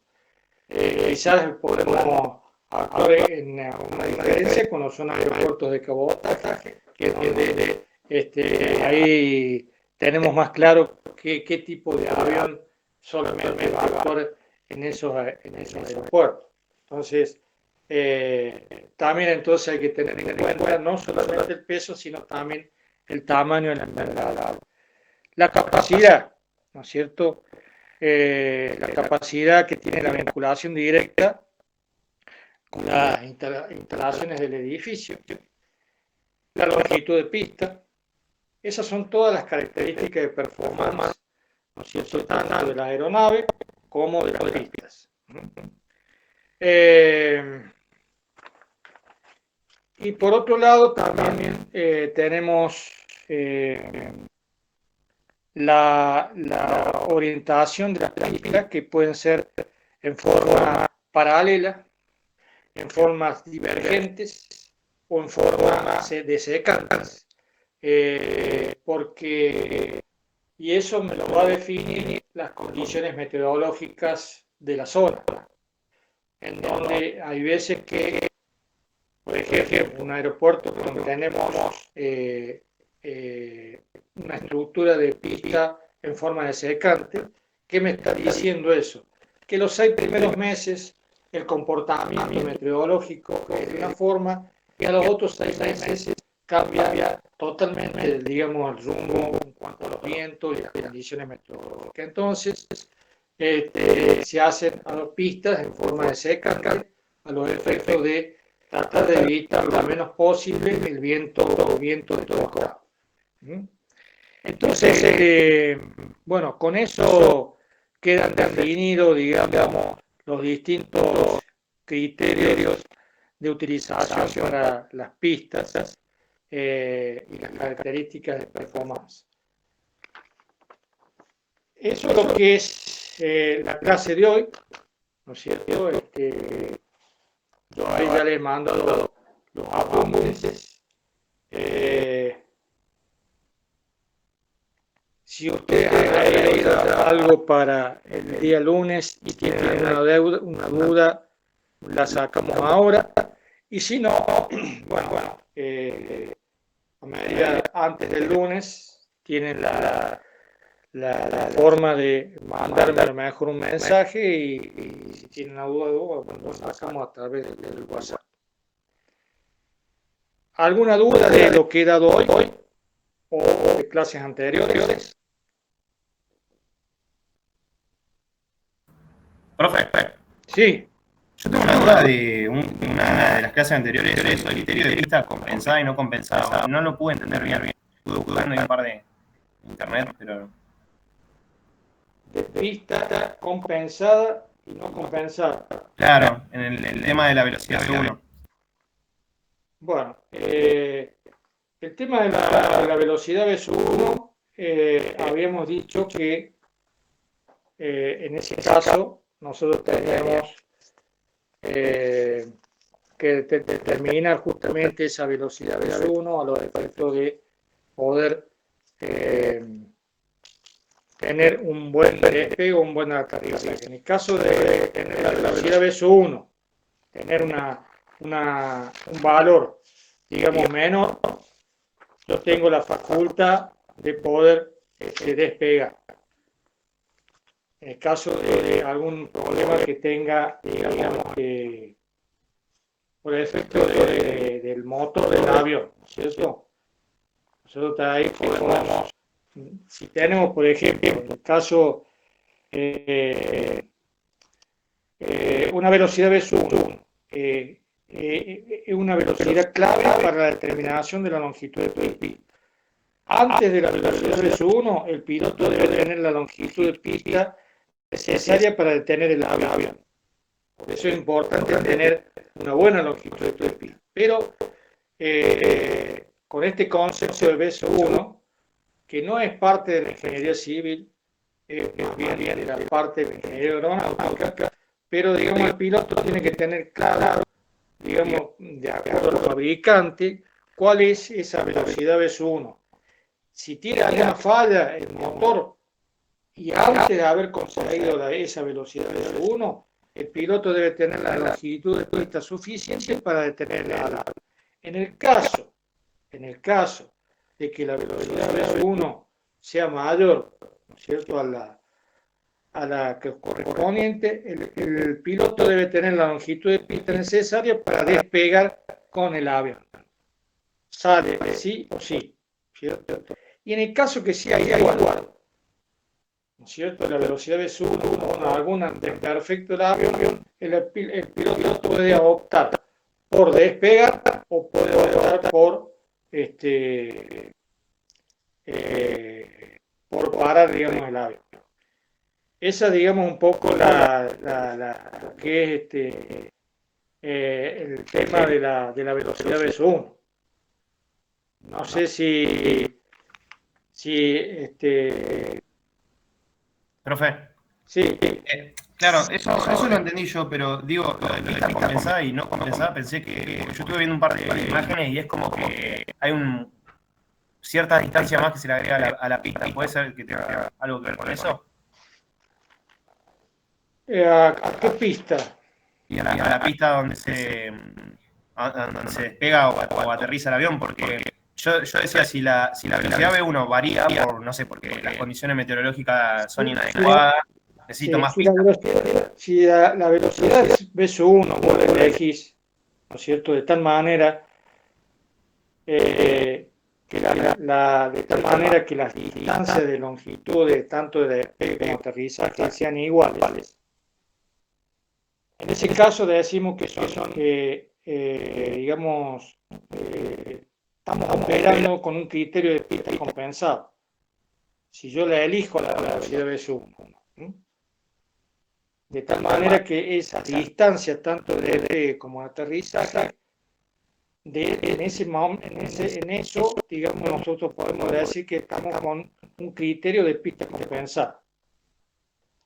Quizás podemos actuar en una diferencia con los aeropuertos de cabotaje, que es donde ahí tenemos más claro qué tipo de avión solamente va a actuar en esos aeropuertos. Entonces, también entonces hay que tener en cuenta no solamente el peso, sino también el tamaño de la envergadura. La capacidad, ¿no es cierto? La capacidad que tiene la vinculación directa con las instalaciones del edificio, la longitud de pista. Esas son todas las características de performance, ¿no es cierto?, tanto de la aeronave como de las pistas. Y por otro lado también tenemos la orientación de las pistas, que pueden ser en forma paralela, en formas divergentes o en formas desecantes. Y eso me lo va a definir las condiciones meteorológicas de la zona, en donde hay veces que, por ejemplo, un aeropuerto donde tenemos una estructura de pista en forma de secante. ¿Qué me está diciendo eso? Que los 6 primeros meses el comportamiento meteorológico es de una forma y a los otros 6 meses cambia totalmente, digamos, el rumbo en cuanto a los vientos y las condiciones meteorológicas. Entonces, se hacen pistas en forma de secante a los efectos de tratar de evitar lo menos posible el viento de todo lado. Entonces, bueno, con eso quedan definidos, digamos, los distintos criterios de utilización para las pistas y las características de performance. Eso es lo que es la clase de hoy, ¿no es cierto? Yo ahí ya les mando los apuntes. Si ustedes han leído algo para el día lunes y tienen una duda, la sacamos ahora. Y si no, bueno, a medida antes del lunes tienen la forma de mandarme a lo mejor un mensaje y si tienen una duda, bueno, lo sacamos a través del WhatsApp. ¿Alguna duda de lo que he dado hoy o de clases anteriores? Profe, Sí. yo tengo una duda de una de las clases anteriores, el criterio de pista compensada y no compensada. No lo pude entender bien. Estuve buscando en un par de internet, pero... De pista compensada y no compensada. Claro, en el tema de la velocidad 1. Bueno, el tema de la velocidad V1, habíamos dicho que en ese caso nosotros teníamos que determinar justamente esa velocidad V1 a los efectos de poder tener un buen despegue o un buen aterrizaje. En el caso de tener la velocidad V1, tener un valor, digamos, menor, yo tengo la facultad de poder despegar. En el caso de algún problema que tenga, digamos, por efecto del motor del avión, ¿cierto? Nosotros ahí podemos, si tenemos, por ejemplo, en el caso, una velocidad V1, es una velocidad clave para la determinación de la longitud de pista. Antes de la velocidad V1, el piloto debe tener la longitud de pista necesaria para detener el avión. Por eso es importante tener una buena longitud de pista. Pero con este concepto de V1, que no es parte de la ingeniería civil, es más bien de la parte de la ingeniería aeronáutica, pero digamos el piloto tiene que tener claro, digamos, de acuerdo al fabricante, cuál es esa velocidad V1. Si tiene alguna falla el motor y antes de haber conseguido esa velocidad V1, el piloto debe tener la longitud de pista suficiente para detener el avión. En el caso de que la velocidad V1 sea mayor, ¿no es cierto?, a la que correspondiente, el piloto debe tener la longitud de pista necesaria para despegar con el avión. Sale sí o sí, ¿cierto? Y en el caso que sea igual, ¿no es cierto?, la velocidad V1 con alguna desperfecto del avión, el piloto puede optar por despegar o puede optar por parar, digamos, el avión. Esa, digamos, un poco lo que es el tema de la velocidad V1. No sé si Profe, sí, claro, eso lo entendí yo, pero digo, lo de pista compensada y no compensada, pensé que yo estuve viendo un par de imágenes y es como que hay cierta distancia más que se le agrega a la pista. ¿Puede ser que tenga algo que ver con eso? ¿a qué pista? Y a la pista donde se despega o aterriza el avión, porque yo decía, si la velocidad V1 varía por, no sé, porque las condiciones meteorológicas son inadecuadas, necesito más pista. Si la velocidad es V1, vos la elegís, ¿no es cierto?, de tal manera que las distancias de longitud de tanto de despegue como aterrizaje sean iguales. En ese caso decimos que digamos, estamos operando con un criterio de pista compensado. Si yo la elijo la velocidad V1, de tal manera que esa distancia, tanto de despegue como de aterrizaje, en eso, digamos, nosotros podemos decir que estamos con un criterio de pista compensada.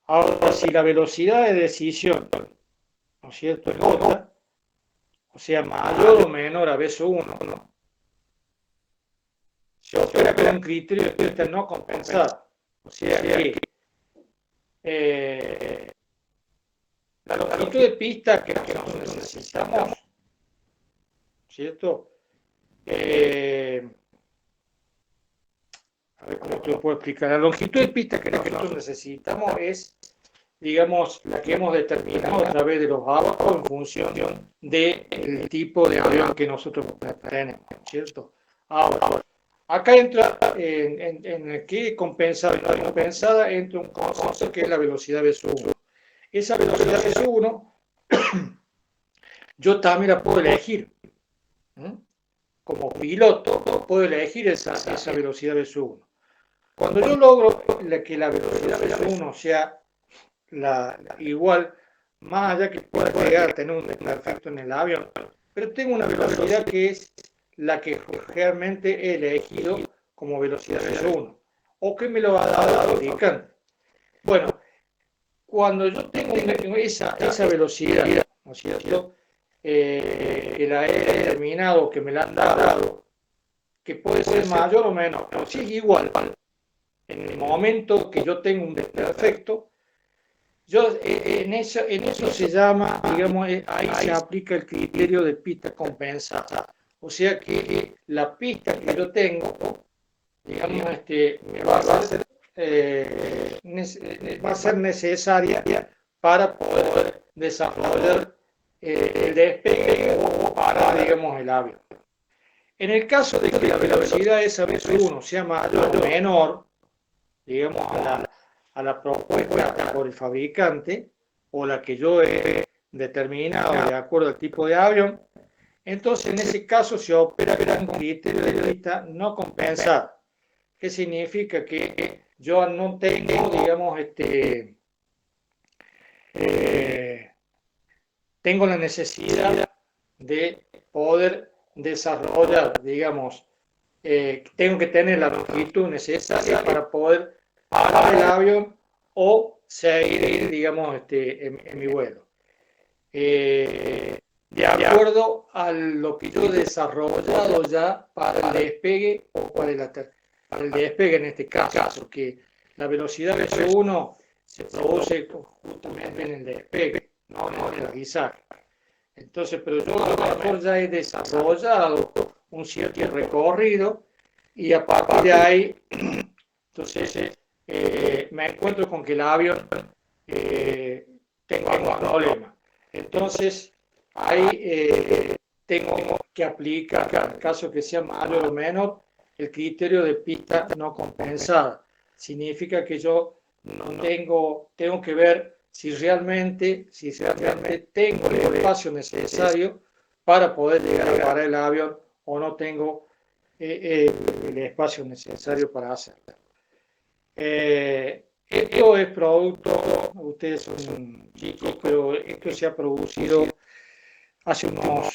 Ahora, si la velocidad de decisión, ¿no es cierto?, es otra, o sea, mayor o menor a V1, ¿no?, se opera con un criterio de pista no compensada. O sea que la longitud de pista que nosotros necesitamos, ¿cierto? A ver cómo te lo puedo explicar. La longitud de pista que nosotros necesitamos es, digamos, la que hemos determinado a través de los autos en función del tipo de avión que nosotros tenemos, ¿cierto? Ahora, acá entra en el que compensada y no compensada, entra un concepto que es la velocidad V1. Esa velocidad V1 yo también la puedo elegir. Como piloto puedo elegir esa velocidad V1. Cuando yo logro que la velocidad V1 sea igual, más allá que pueda llegar a tener un desperfecto en el avión, pero tengo una velocidad que es la que realmente he elegido como velocidad V1, o que me lo ha dado el fabricante. Bueno, cuando yo tengo esa velocidad, ¿no es cierto?, que la he determinado, que me la han dado, que puede ser mayor o menor, pero si es igual, en el momento que yo tengo un desperfecto, en eso se llama, digamos, ahí se aplica el criterio de pista compensada. O sea que la pista que yo tengo, digamos, me va a ser necesaria para poder desarrollar el despegue o parar, digamos, el avión. En el caso de que la velocidad de esa V1 sea mayor o menor, digamos, a la propuesta por el fabricante o la que yo he determinado de acuerdo al tipo de avión, entonces en ese caso se opera con un criterio de pista no compensada. ¿Qué significa? Que yo no tengo, digamos, tengo la necesidad de poder desarrollar, digamos, tengo que tener la longitud necesaria para poder parar el avión o seguir, digamos, en mi vuelo. De acuerdo a lo que yo he desarrollado ya para el despegue o para el despegue en este caso, que la velocidad V1 se produce justamente en el despegue, no en el aterrizaje. Entonces, pero yo a lo mejor ya he desarrollado un cierto recorrido y a partir de ahí, entonces me encuentro con que el avión tengo algún problema. Entonces, ahí tengo que aplicar, en el caso que sea mayor o menor, el criterio de pista no compensada. Significa que yo tengo que ver si realmente tengo el espacio necesario para poder llegar a parar el avión o no tengo el espacio necesario para hacerlo. Esto es producto, ustedes son chicos, pero esto se ha producido hace unos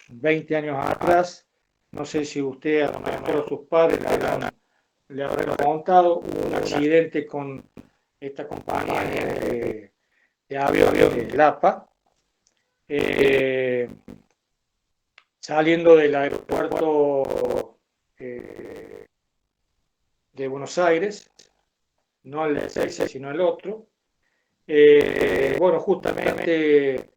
20 años atrás. No sé si usted, a lo mejor sus padres le habrán contado, hubo un accidente con esta compañía de aviones de Lapa, saliendo del aeropuerto de Buenos Aires, no el de Ezeiza, sino el otro. Bueno, justamente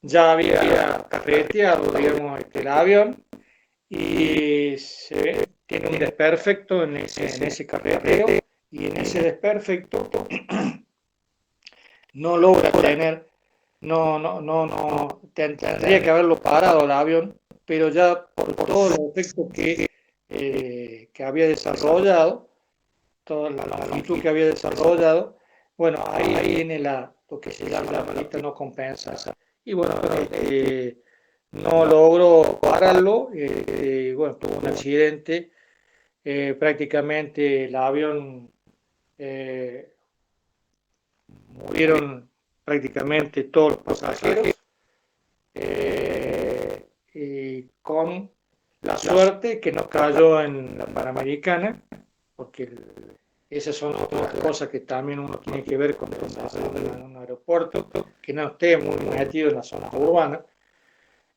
ya había carreteado, digamos, el avión y tiene un desperfecto en ese carreteo, y en ese desperfecto no logra tener, tendría que haberlo parado el avión, pero ya por todos los efectos que había desarrollado, toda la longitud que había desarrollado, bueno, ahí viene lo que se llama la pista no compensa. Y bueno, no logró pararlo, bueno, tuvo un accidente, prácticamente el avión murieron prácticamente todos los pasajeros, y con la suerte que nos cayó en la Panamericana, porque esas son otras cosas que también uno tiene que ver con en un aeropuerto, que no esté muy metido en la zona urbana.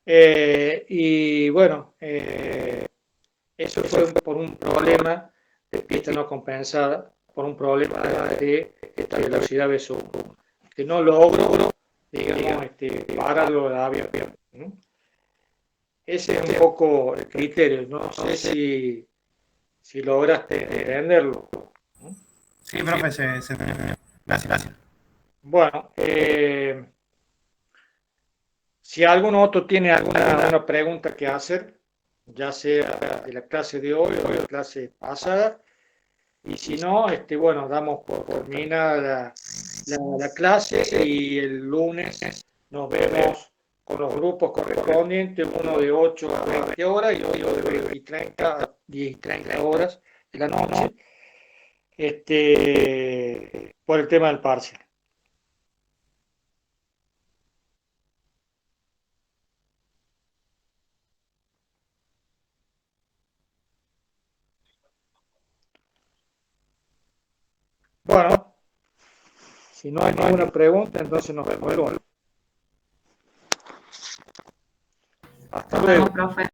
Y bueno, eso fue por un problema de pista no compensada, por un problema de velocidad V1, que no logró, digamos, pararlo el avión, ¿no? Ese es un poco el criterio, no sé si lograste entenderlo, ¿no? Sí, profe, se entendió. Gracias. Bueno, si algún otro tiene alguna pregunta que hacer, ya sea de la clase de hoy o de la clase pasada, y si no, bueno, damos por terminada la clase y el lunes nos vemos con los grupos correspondientes, uno de 8 a 20 horas y otro de 20 y 30, 10 y 30 horas de la noche, por el tema del parcial. Bueno, si no hay ninguna pregunta, entonces nos vemos luego. Hasta luego. Profe.